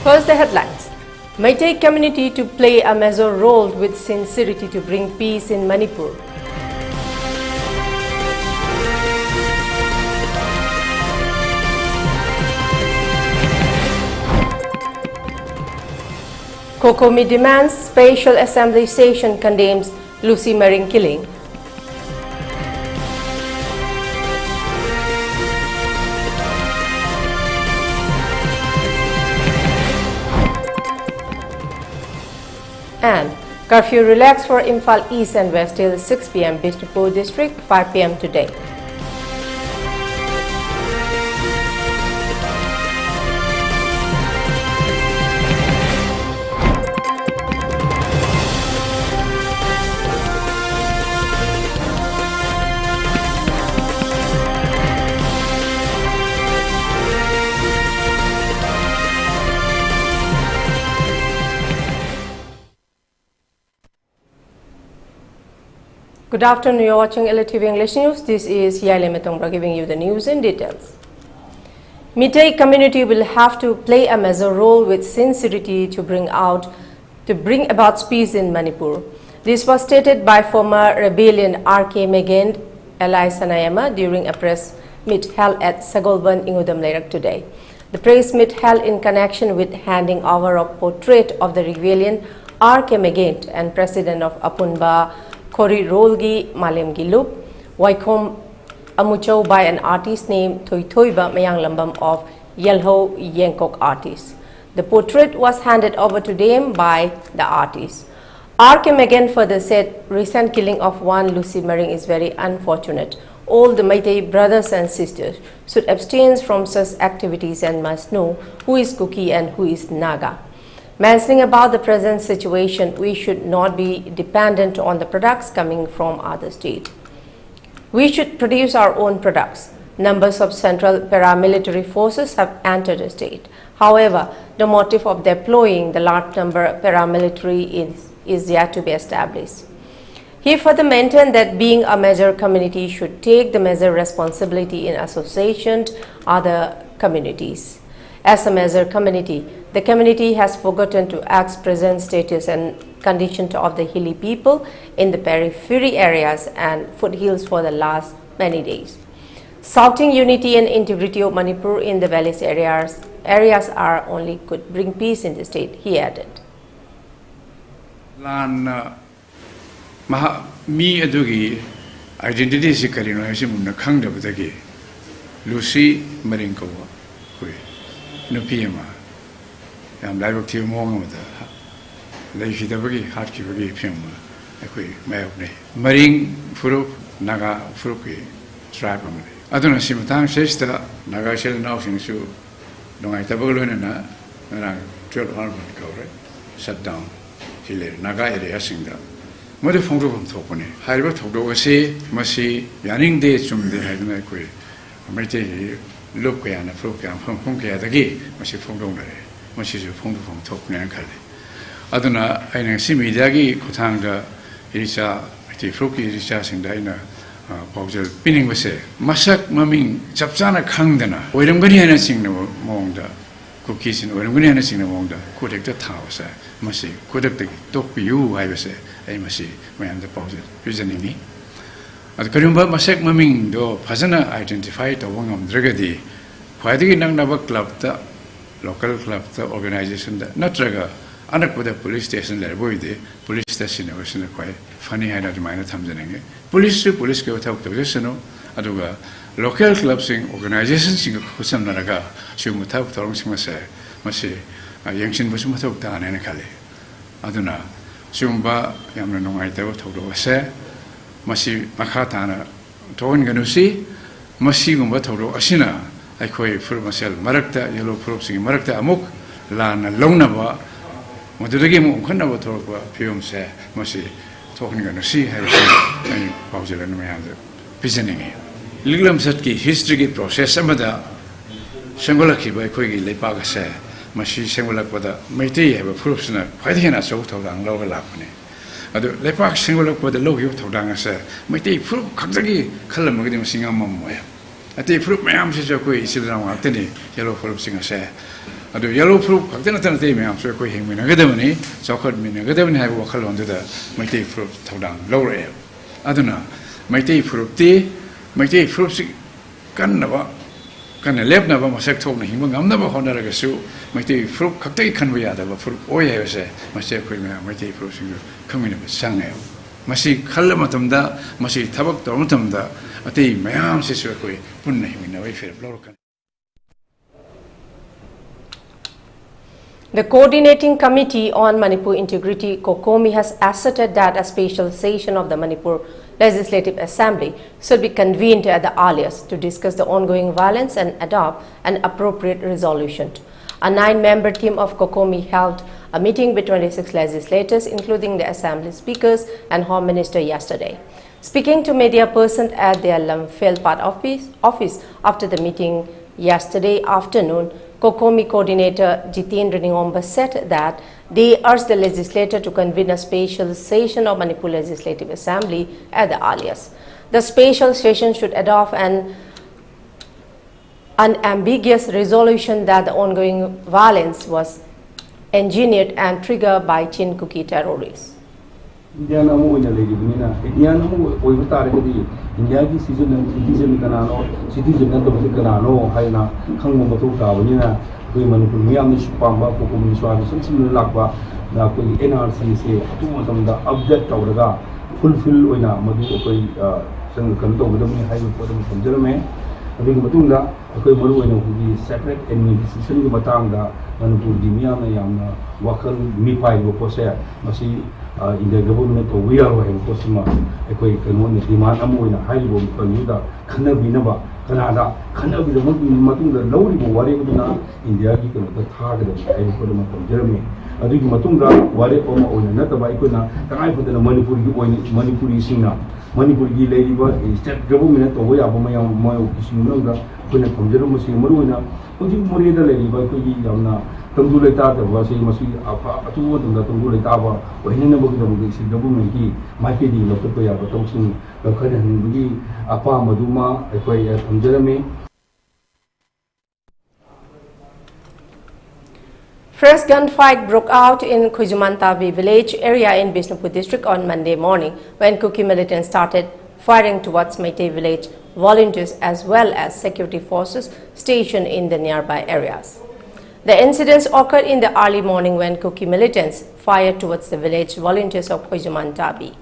First, the headlines. Meitei community to play a major role with sincerity to bring peace in Manipur. Kokomi demands spatial assembly station condemns Lucy Marine killing. And curfew relaxed for Imphal East and West till 6 p.m. Bishnupur district, 5 p.m. today. Good afternoon, you are watching ELITETV English News. This is Heeyai giving you the news in details. Meitei community will have to play a major role with sincerity to bring about peace in Manipur. This was stated by former rebellion R.K. Megand Eli Sanayama during a press meet held at Sagolban Ingudam Leirak today. The press meet held in connection with handing over a portrait of the rebellion R.K. Megand and president of Apunba Kori Rolgi Malem Gilup, Waikom Amucho by an artist named Toitoiba Mayanglambam of Yelho Yankok artist. The portrait was handed over to them by the artist. R.K. Megand further said, recent killing of one Lucy Marine is very unfortunate. All the Meitei brothers and sisters should abstain from such activities and must know who is Kuki and who is Naga. Mentioning about the present situation, we should not be dependent on the products coming from other states. We should produce our own products. Numbers of central paramilitary forces have entered the state. However, the motive of deploying the large number of paramilitary is yet to be established. He further maintained that being a major community should take the major responsibility in association with other communities. As a major community, the community has forgotten to ask present status and condition of the hilly people in the periphery areas and foothills for the last many days. Shouting unity and integrity of Manipur in the valleys areas are only could bring peace in the state, he added. Mi adugi identity si karino hasi munna khangda badagi Lucy Marine ko koi nupiyama yam live active mong amada leifi da bagi heart ki bagi film koi mayok ne Marine furu naga furu ki tribe amade aduna simatang sesta naga shel now sing su dongai tabaglo na na 12 harban ko right shut down hile naga area singda Mother phone from Topone. However, Togosi, Masi, Yaning de Sum de Hadna Quay. Mate look and a program from Punka the gay, Masi Fondonare, Masi phone from Topone and Kali. Aduna, I know Simi Dagi, Kotanga, Elisa, Froki, Elisa, and Dina, Powder, pinning was say, Masak, Mumming, Chapsana Kangdana, where I'm going to sing among the cookies and where I'm going to sing among the Kodak the Towers, Masi, Kodak the Top you, I was say. I must see when the pause reasoning me. At Karumba Masek Mumming do Pazana identified a one of Dragadi. Why did you know club the local club the organization that not Draga, under the police station there, police station was in a quite funny had at minor times in police to police go out to Visano, Aduga, local clubs in organizations in Kusam Naraga, Shumutap, Tormsmasa, Masi, a youngsin was Mutok down in a Kali. Aduna. Sumba Yamno Maito Todo Se, Masi Makatana, Toin Ganusi, Masigumba Todo Asina, I call for myself Marakta, yellow props in Marakta Amuk, Lana Lonaba, Maduragim Kundava Torpa, Pium Se, Masi, talking Ganusi, have any Pausil and Mayanda, Pisaning. Liglam Satki history process, some of the Sangolaki by Kogi Lepaga Se. Mashi Sangolak with a Meitei have a proofs in a Padiana so to down lower lapone. At the Lepak Sangolak with the low you to down as a Meitei proof Kazagi, Kalam sing a mum. At the proof my arms is a quay, sit down at any yellow full of singer say, adu yellow fruit khakta na te me am so ko hing me na ga de ni chokhat me na ga de ni ha bo khalon de mai te fruit thodang lo re aduna mai te fruit si kan na ba kan lep na ba ma sek thok na hing ba ngam na ba khon na ga su mai te fruit khakta khan ba ya da ba fruit o ya se ma se ko me mai te fruit sing kham me na sang ne masi khalla matam da masi thabak tor matam da ate mayam se so ko pun nahi me na wai fer lo kan. The Coordinating Committee on Manipur Integrity, COCOMI, has asserted that a special session of the Manipur Legislative Assembly should be convened at the earliest to discuss the ongoing violence and adopt an appropriate resolution. A 9-member team of COCOMI held a meeting with 26 legislators, including the Assembly speakers and Home Minister yesterday. Speaking to media persons at their Lumfield Part office after the meeting yesterday afternoon, COCOMI coordinator Jitendra Ningomba said that they urged the legislator to convene a special session of Manipur Legislative Assembly at the earliest. The special session should adopt an unambiguous resolution that the ongoing violence was engineered and triggered by Chin Cookie terrorists. India na mo ina lady mina India na mo oi bata re di India ki citizen kana no citizen na to kana no hai na khang mo to ka ni na koi Manipur mi am ni supam ba ko mi swa ni sim lak ba na koi NRC se tu mo tam da update taw daga fulfill oina madu koi sang kan to gadam ni hai ko dam samjar me abi ko matung da koi maru oina ko gi separate administration ki matang da Manipur di mi am na yam na wakal mi pai go ko se masi in the government of we are in Cosima, a quick and demand in a high room for Yuda, Kanabinaba, Canada, Kanabi, the Matung, the Lowry, whatever in the article of the target of from Germany. I think Matunga, whatever on another Baikuna, the I put in a Manipuri singer. Manipuri lady is that government of way up my Kishinunga, when a from Germany, Maruna, put you more the lady by Kuyi. Tunggu leta tu masih apa tu tunggu tunggu leta apa, wahini nak bagi tunggu si gabu mungkin macam di lokal tu ya betul sini lokal yang bagi apa maduma apa ya tunggu Fresh gunfight broke out in Kujumantabi village area in Bishnupur district on Monday morning when Kuki militants started firing towards Meitei village volunteers as well as security forces stationed in the nearby areas. The incidents occurred in the early morning when Kuki militants fired towards the village volunteers of Kujumantabi.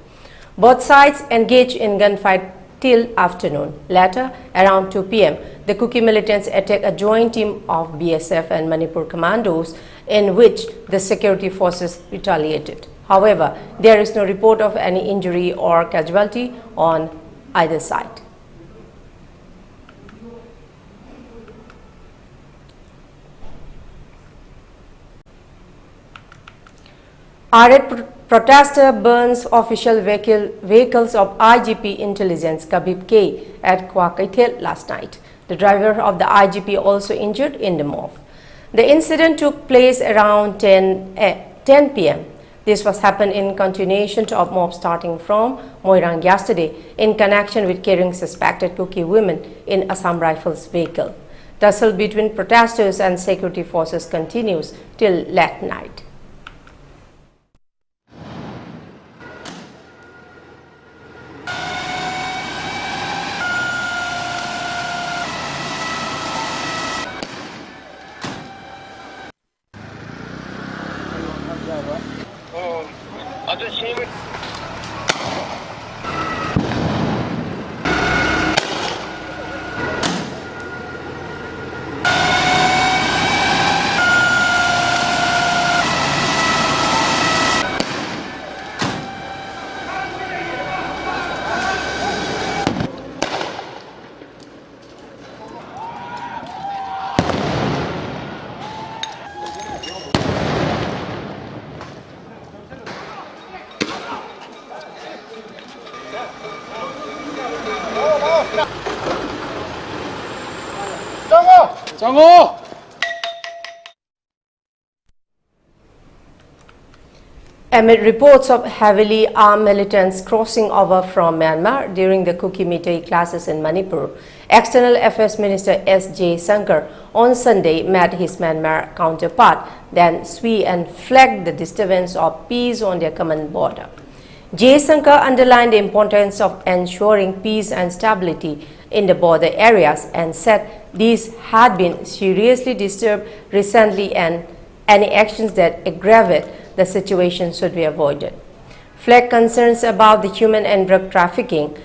Both sides engaged in gunfight till afternoon. Later, around 2 p.m., the Kuki militants attacked a joint team of BSF and Manipur commandos in which the security forces retaliated. However, there is no report of any injury or casualty on either side. Arred protester burns official vehicles of IGP intelligence Kabib K at Kwakaithel last night. The driver of the IGP also injured in the move. The incident took place around 10 p.m. This was happened in continuation of mob starting from Moirang yesterday in connection with carrying suspected Kuki women in Assam Rifles vehicle. Tussle between protesters and security forces continues till late night. Amid reports of heavily armed militants crossing over from Myanmar during the Kuki Meitei classes in Manipur, External Affairs Minister S. Jaishankar on Sunday met his Myanmar counterpart, then Sui, and flagged the disturbance of peace on their common border. Jaishankar underlined the importance of ensuring peace and stability in the border areas and said these had been seriously disturbed recently and any actions that aggravate the situation should be avoided. Flagged concerns about the human and drug trafficking,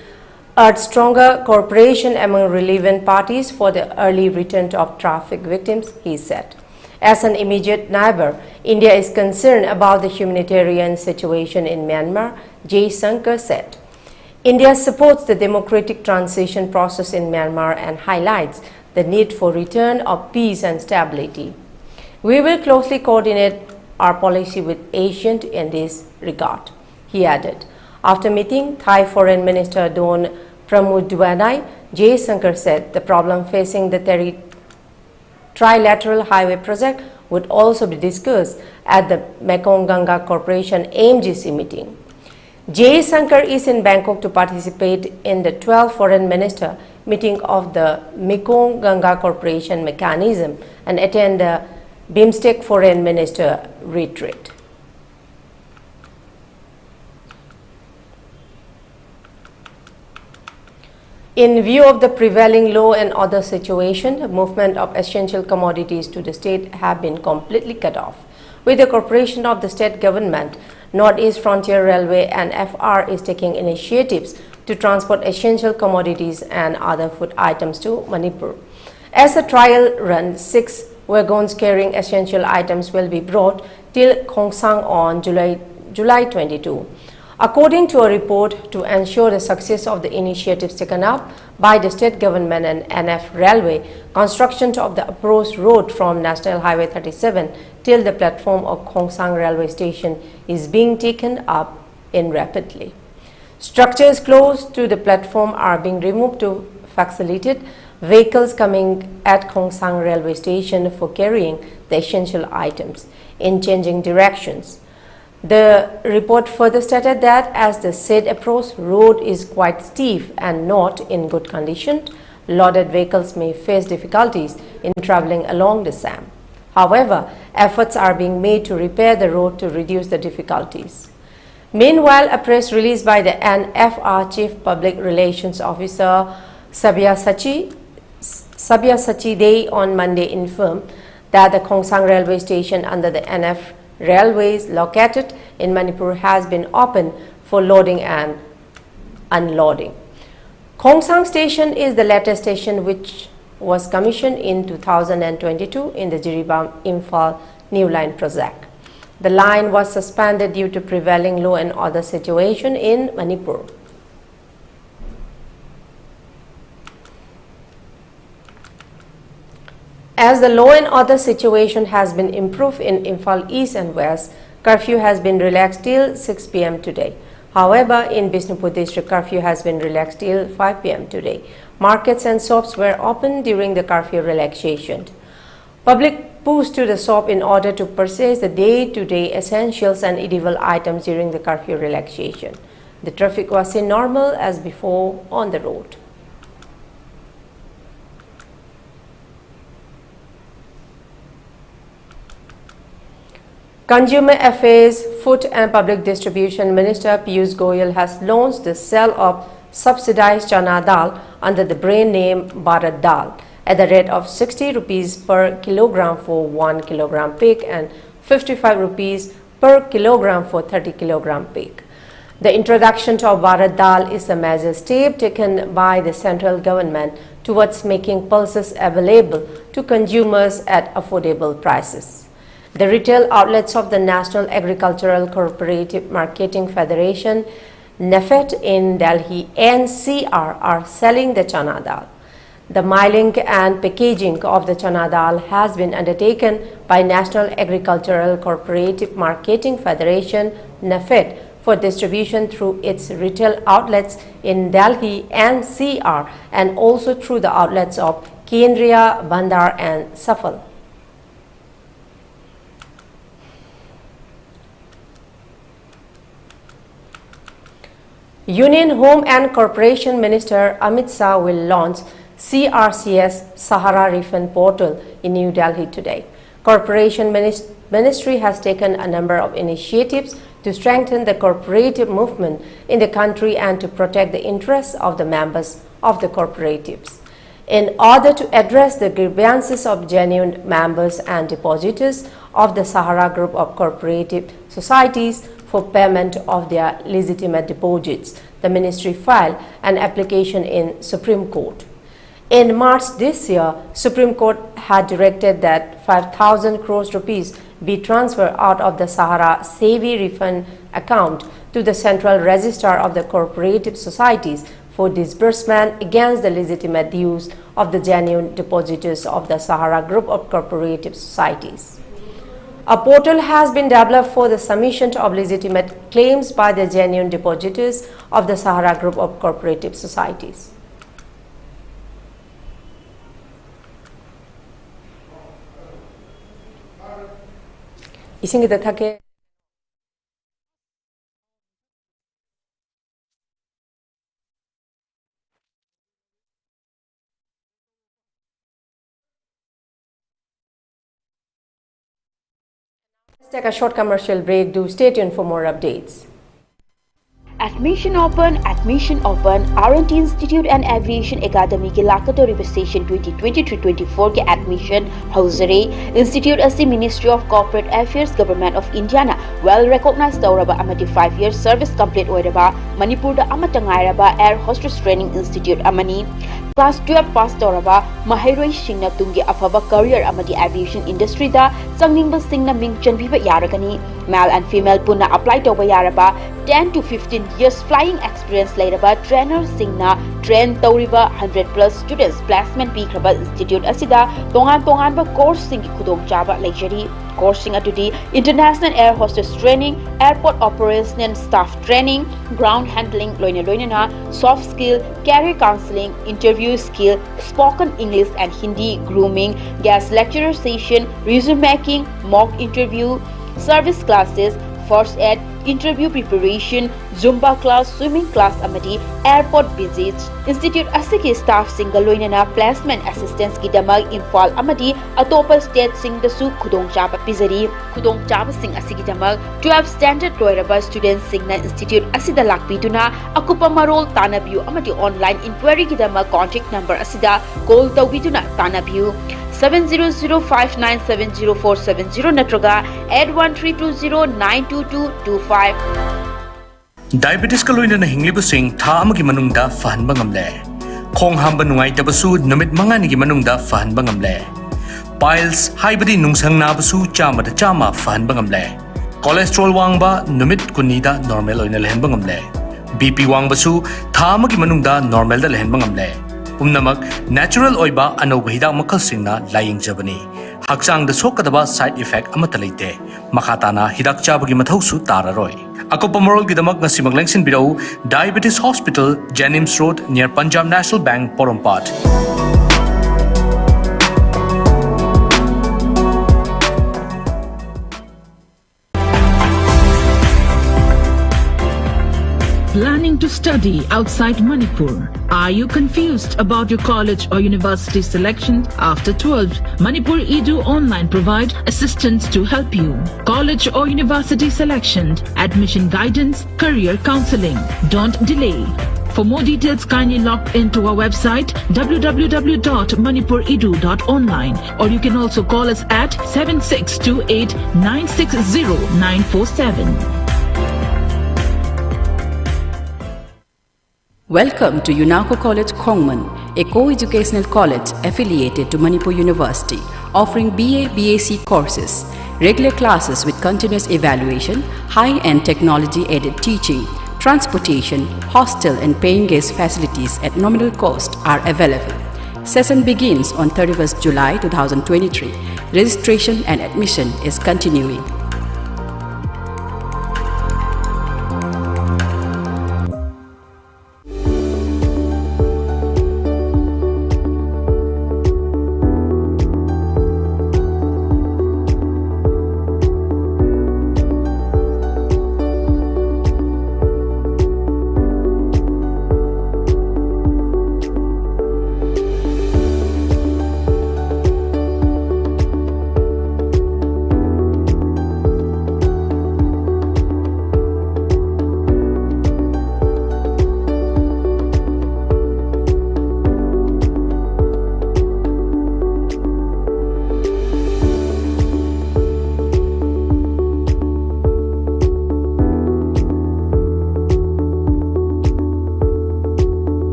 urged stronger cooperation among relevant parties for the early return of traffic victims, he said. As an immediate neighbor, India is concerned about the humanitarian situation in Myanmar, Jaishankar said. India supports the democratic transition process in Myanmar and highlights the need for return of peace and stability. We will closely coordinate our policy with ASEAN in this regard, he added. After meeting Thai Foreign Minister Don Pramudwinai, Jaishankar said the problem facing the trilateral highway project would also be discussed at the Mekong Ganga Corporation AMGC meeting. Jaishankar is in Bangkok to participate in the 12th Foreign Minister meeting of the Mekong Ganga Corporation mechanism and attend the BIMSTEC Foreign Minister retreat. In view of the prevailing law and order situation, the movement of essential commodities to the state have been completely cut off. With the cooperation of the state government, Northeast Frontier Railway and FR is taking initiatives to transport essential commodities and other food items to Manipur. As a trial run, 6 wagons carrying essential items will be brought till Khongsang on July 22. According to a report, to ensure the success of the initiatives taken up by the state government and NF Railway, construction of the approach road from National Highway 37 till the platform of Khongsang Railway Station is being taken up in rapidly. Structures close to the platform are being removed to facilitate vehicles coming at Khongsang Railway Station for carrying the essential items in changing directions. The report further stated that as the said approach road is quite steep and not in good condition, loaded vehicles may face difficulties in traveling along the same. However, efforts are being made to repair the road to reduce the difficulties. Meanwhile, a press release by the NFR Chief Public Relations Officer Sabyasachi Day on Monday informed that the Khongsang Railway Station under the NF Railways located in Manipur has been opened for loading and unloading. Khongsang Station is the latest station which was commissioned in 2022 in the Jiribam-Imphal New Line project. The line was suspended due to prevailing law and order situation in Manipur. As the law and order situation has been improved in Imphal East and West, curfew has been relaxed till 6 p.m. today. However, in Bishnupur district, curfew has been relaxed till 5 p.m. today. Markets and shops were open during the curfew relaxation. Public pushed to the shop in order to purchase the day-to-day essentials and edible items during the curfew relaxation. The traffic was seen normal as before on the road. Consumer Affairs, Food and Public Distribution Minister Piyush Goyal has launched the sale of subsidized chana dal under the brand name Bharat Dal at the rate of 60 rupees per kilogram for 1 kilogram pack and 55 rupees per kilogram for 30 kilogram pack. The introduction of Bharat Dal is a major step taken by the central government towards making pulses available to consumers at affordable prices. The retail outlets of the National Agricultural Cooperative Marketing Federation NAFED in Delhi NCR are selling the chana dal. The milling and packaging of the chana dal has been undertaken by National Agricultural Cooperative Marketing Federation NAFED for distribution through its retail outlets in Delhi NCR and also through the outlets of Kendriya, Bandar and Safal. Union Home and Corporation Minister Amit Shah will launch CRCS Sahara refund portal in New Delhi today. Corporation Ministry has taken a number of initiatives to strengthen the cooperative movement in the country and to protect the interests of the members of the cooperatives. In order to address the grievances of genuine members and depositors of the Sahara group of cooperative societies for payment of their legitimate deposits, the ministry filed an application in Supreme Court. In March this year, Supreme Court had directed that 5,000 crores rupees be transferred out of the Sahara Savvy refund account to the Central Register of the Cooperative Societies for disbursement against the legitimate dues of the genuine depositors of the Sahara group of cooperative societies. A portal has been developed for the submission of legitimate claims by the genuine depositors of the Sahara group of cooperative societies. Let's take a short commercial break. Do stay tuned for more updates. Admission open, R&T Institute and Aviation Academy के लाकतोरिबा session 2023-24 के admission हौजरे Institute asi Ministry of Corporate Affairs Government of India na well recognized तौरबा amati 5-year service complete ओइरबा Manipur da amata ngairaba Air Hostess Training Institute amani Class 12 pass तौरबा Mahairoi singna tungi afaba career amati aviation industry da changningba singna ming chanbiba yaragani male and female punna apply tauba yaraba 10 to 15 years flying experience later trainer singna train tauriba 100 plus students placement pikraba institute asida tongan ba course sing khudong chaba leijari course sing atudi international air hostess training airport operation and staff training ground handling loina soft skill career counseling interview skill spoken english and hindi grooming guest lecturer session resume making mock interview service classes first aid interview preparation zumba class swimming class amati airport visits institute asiki staff single loinana placement assistance ki damag infal amati atopa state sing da su khudong chaba pizari khudong chaba sing asiki damag 12 standard loiraba students singna institute asida lakpiduna akupa marol tanabiu amati online inquiry ki damag contact number asida call tawbiduna tanabiu 70059704070 natraga 8132092225 Diabetes ka loina na hinglibusing tha amagi manungda fahanba ngamle khong hamba nungai tabasu numit mangani gi manungda fahanba ngamle piles haibadi nungsang na basu chama da chama fahanba ngamle cholesterol wangba numit kunida normal oina lehenba ngamle bp wangbasu tha amagi manungda normal da lehenba ngamle umnamak natural oiba anoba hidak makal singna laying jabani hakchang da sokadaba side effect amata leite makhatana hidak chabagi mathausu tararoi akopa moral gidamak ngasi maglengsin birau diabetes hospital Jennings Road near Punjab National Bank Porompat Planning to study outside Manipur? Are you confused about your college or university selection after 12? Manipur Edu Online provide assistance to help you. College or university selection, admission guidance, career counseling. Don't delay. For more details, kindly log into our website www.manipuredu.online or you can also call us at 7628 960 947. Welcome to UNACO College Khongman, a co-educational college affiliated to Manipur University, offering BA, BAc courses, regular classes with continuous evaluation, high-end technology-aided teaching, transportation, hostel and paying guest facilities at nominal cost are available. Session begins on 31st July 2023. Registration and admission is continuing.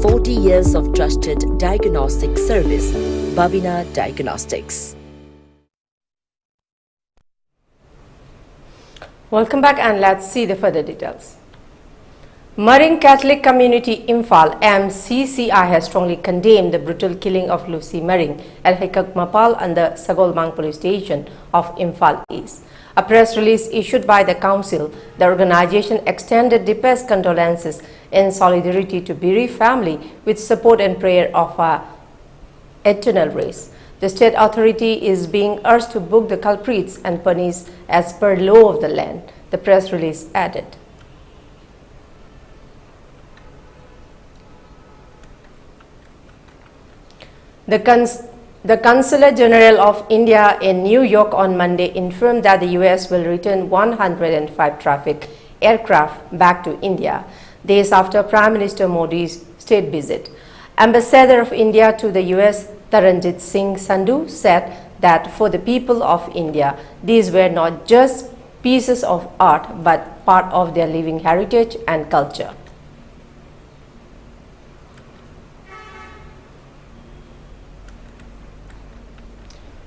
40 years of trusted diagnostic service, Babina Diagnostics. Welcome back, and let's see the further details. Maring Catholic Community Imphal MCCI has strongly condemned the brutal killing of Lucy Maring at Hekak Mapal under Sagolmang Police Station of Imphal East. A press release issued by the council, the organization extended deepest condolences in solidarity to bereaved family with support and prayer of a eternal race. The state authority is being urged to book the culprits and punish as per law of the land, the press release added. The Consulate General of India in New York on Monday informed that the US will return 105 traffic aircraft back to India, days after Prime Minister Modi's state visit. Ambassador of India to the US, Taranjit Singh Sandhu, said that for the people of India, these were not just pieces of art but part of their living heritage and culture.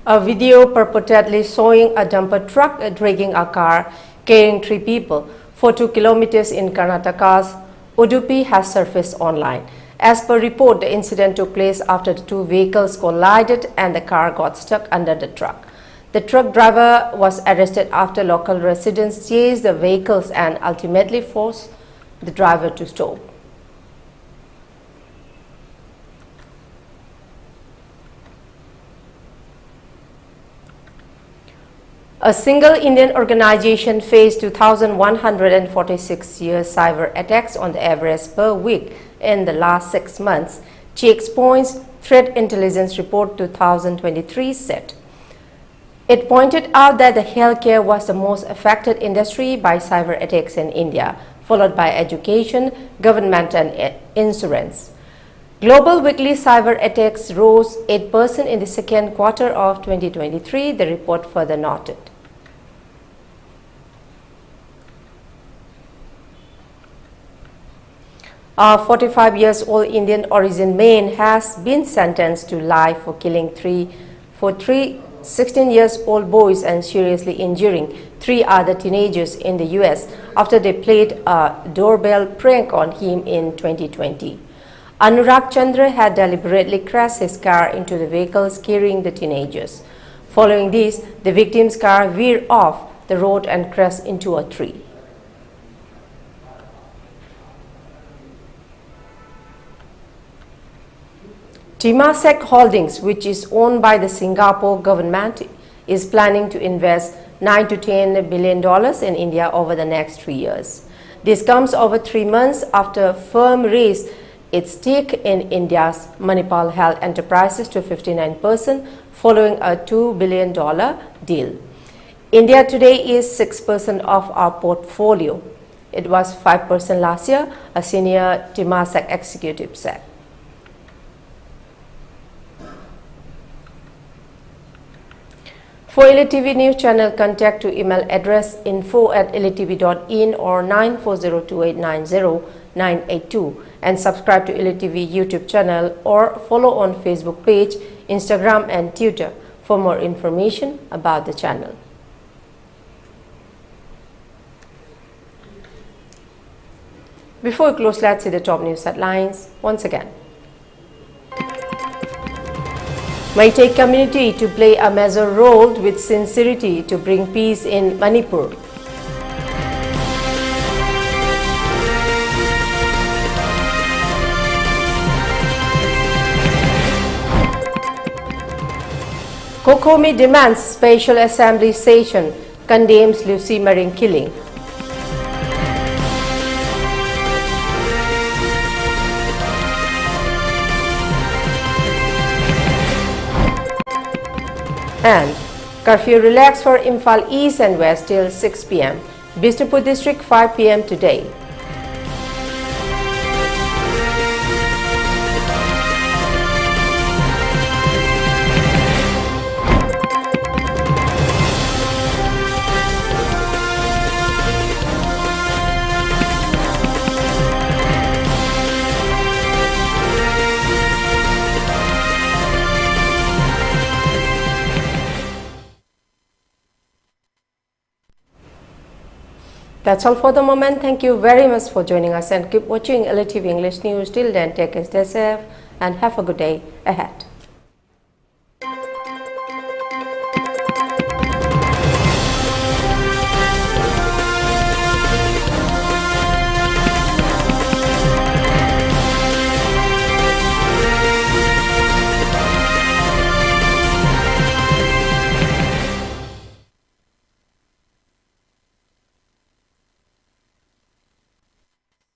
A video purportedly showing a dumper truck dragging a car carrying 3 people for 2 kilometers in Karnataka's Udupi has surfaced online. As per report, the incident took place after the 2 vehicles collided and the car got stuck under the truck. The truck driver was arrested after local residents chased the vehicles and ultimately forced the driver to stop. A single Indian organization faced 2,146 cyber attacks on the average per week in the last 6 months, Checkpoint's Threat Intelligence Report 2023 said. It pointed out that the healthcare was the most affected industry by cyber attacks in India, followed by education, government and insurance. Global weekly cyber attacks rose 8% in the second quarter of 2023, the report further noted. A 45-year-old Indian origin man has been sentenced to life for killing three 16-year-old boys and seriously injuring 3 other teenagers in the US after they played a doorbell prank on him in 2020. Anurag Chandra had deliberately crashed his car into the vehicles carrying the teenagers. Following this, the victim's car veered off the road and crashed into a tree. Temasek Holdings, which is owned by the Singapore government, is planning to invest $9 to $10 billion in India over the next 3 years. This comes over 3 months after a firm raised its stake in India's Manipur Health Enterprises to 59% following a $2 billion deal. India today is 6% of our portfolio. It was 5% last year, a senior Temasek executive said. For ELITETV News Channel, contact to email address info@elitetv.in or 9402890982 and subscribe to ELITETV YouTube channel or follow on Facebook page, Instagram and Twitter for more information about the channel. Before we close, let's see the top news headlines once again. Meitei community to play a major role with sincerity to bring peace in Manipur. Kokomi demands special assembly session, condemns Lucy Maring killing. And curfew relaxed for Imphal East and West till 6 p.m. Bishnupur District 5 p.m. today. That's all for the moment. Thank you very much for joining us and keep watching ELITETV English News. Till then, take care, stay safe and have a good day ahead.